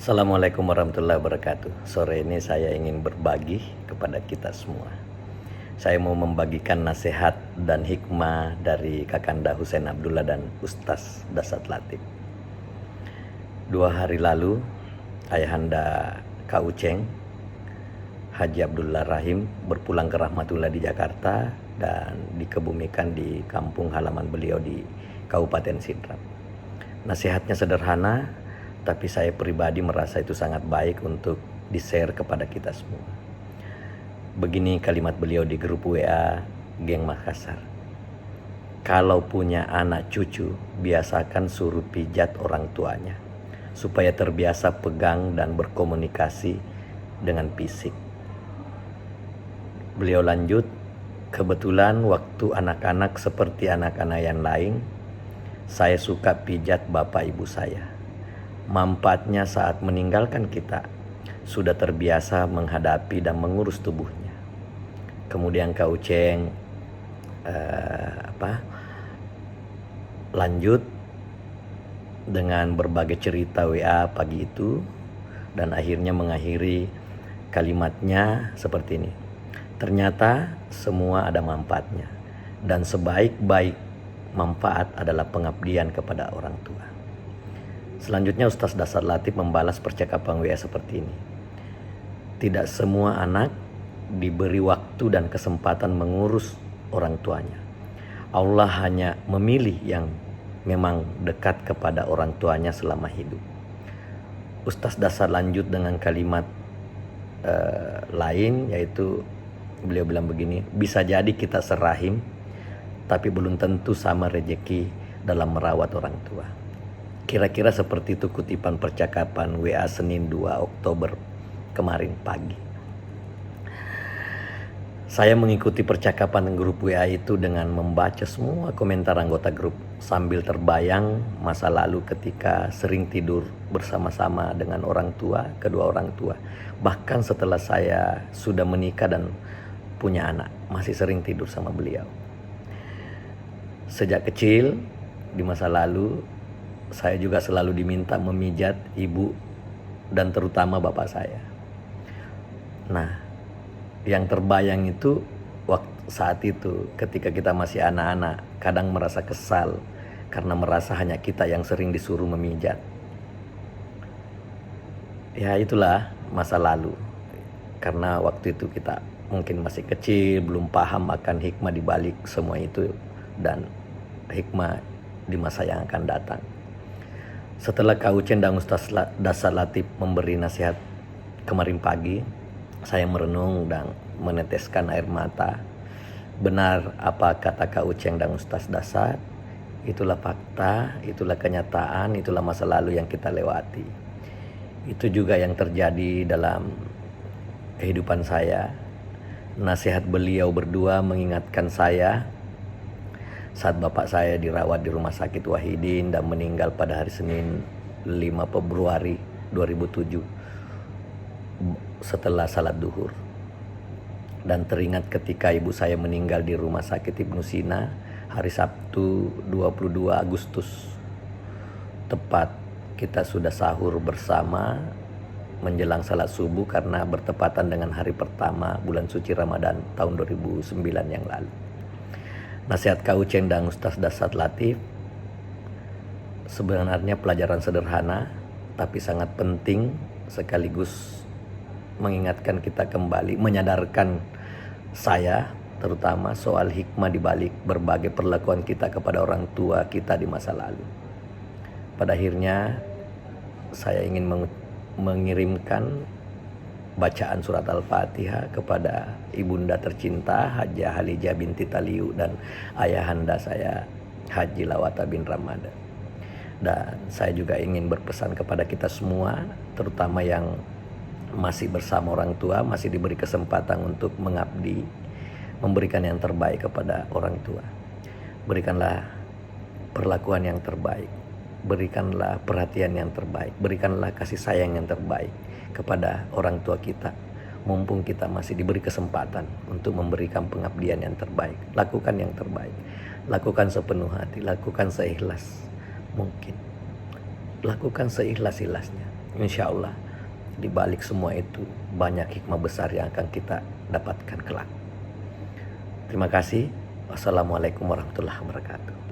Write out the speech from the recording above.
Assalamualaikum warahmatullahi wabarakatuh. Sore ini saya ingin berbagi kepada kita semua. Saya mau membagikan nasihat dan hikmah dari Kakanda Husein Abdullah dan Ustaz Dasat Latif. 2 hari lalu, Ayahanda Kak Uceng, Haji Abdullah Rahim berpulang ke Rahmatullah di Jakarta dan dikebumikan di kampung halaman beliau di Kabupaten Sidrap. Nasihatnya sederhana, tapi saya pribadi merasa itu sangat baik untuk di-share kepada kita semua. Begini kalimat beliau di grup WA Geng Makassar. Kalau punya anak cucu, biasakan suruh pijat orang tuanya, supaya terbiasa pegang dan berkomunikasi dengan fisik. Beliau lanjut, kebetulan waktu anak-anak seperti anak-anak yang lain, saya suka pijat bapak ibu saya. Manfaatnya saat meninggalkan kita, sudah terbiasa menghadapi dan mengurus tubuhnya. Kemudian Kak Uceng lanjut dengan berbagai cerita WA pagi itu, dan akhirnya mengakhiri kalimatnya seperti ini. Ternyata semua ada manfaatnya, dan sebaik-baik manfaat adalah pengabdian kepada orang tua. Selanjutnya Ustaz Dasat Latif membalas percakapan WA seperti ini. Tidak semua anak diberi waktu dan kesempatan mengurus orang tuanya. Allah hanya memilih yang memang dekat kepada orang tuanya selama hidup. Ustaz Dasat lanjut dengan kalimat lain, yaitu beliau bilang begini, bisa jadi kita serahim, tapi belum tentu sama rezeki dalam merawat orang tua. Kira-kira seperti itu kutipan percakapan WA Senin 2 Oktober kemarin pagi. Saya mengikuti percakapan grup WA itu dengan membaca semua komentar anggota grup, sambil terbayang masa lalu ketika sering tidur bersama-sama dengan kedua orang tua. Bahkan setelah saya sudah menikah dan punya anak, masih sering tidur sama beliau. Sejak kecil di masa lalu, saya juga selalu diminta memijat ibu dan terutama bapak saya. Nah, yang terbayang itu saat itu ketika kita masih anak-anak, kadang merasa kesal karena merasa hanya kita yang sering disuruh memijat. Ya itulah masa lalu. Karena waktu itu kita mungkin masih kecil, belum paham akan hikmah di balik semua itu dan hikmah di masa yang akan datang. Setelah Kak Uceng dan Ustaz Dasat Latif memberi nasihat kemarin pagi, saya merenung dan meneteskan air mata. Benar apa kata Kak Uceng dan Ustaz Dasat, itulah fakta, itulah kenyataan, itulah masa lalu yang kita lewati. Itu juga yang terjadi dalam kehidupan saya. Nasihat beliau berdua mengingatkan saya saat bapak saya dirawat di Rumah Sakit Wahidin dan meninggal pada hari Senin 5 Februari 2007 setelah salat duhur. Dan teringat ketika ibu saya meninggal di Rumah Sakit Ibnu Sina hari Sabtu 22 Agustus. Tepat kita sudah sahur bersama menjelang salat subuh karena bertepatan dengan hari pertama bulan suci Ramadan tahun 2009 yang lalu. Nasihat Kak Uceng dan Ustaz Dasat Latif sebenarnya pelajaran sederhana, tapi sangat penting, sekaligus mengingatkan kita kembali, menyadarkan saya terutama soal hikmah di balik berbagai perlakuan kita kepada orang tua kita di masa lalu. Pada akhirnya saya ingin mengirimkan bacaan surat Al-Fatihah kepada ibunda tercinta Hajah Halijah binti Taliu dan ayahanda saya Haji Lawata bin Ramadan. Dan saya juga ingin berpesan kepada kita semua, terutama yang masih bersama orang tua, masih diberi kesempatan untuk mengabdi, memberikan yang terbaik kepada orang tua. Berikanlah perlakuan yang terbaik, berikanlah perhatian yang terbaik, berikanlah kasih sayang yang terbaik kepada orang tua kita. Mumpung kita masih diberi kesempatan untuk memberikan pengabdian yang terbaik, lakukan yang terbaik, lakukan sepenuh hati, lakukan seikhlas mungkin, lakukan seikhlas-ikhlasnya. Insya Allah di balik semua itu banyak hikmah besar yang akan kita dapatkan kelak. Terima kasih. Wassalamualaikum warahmatullahi wabarakatuh.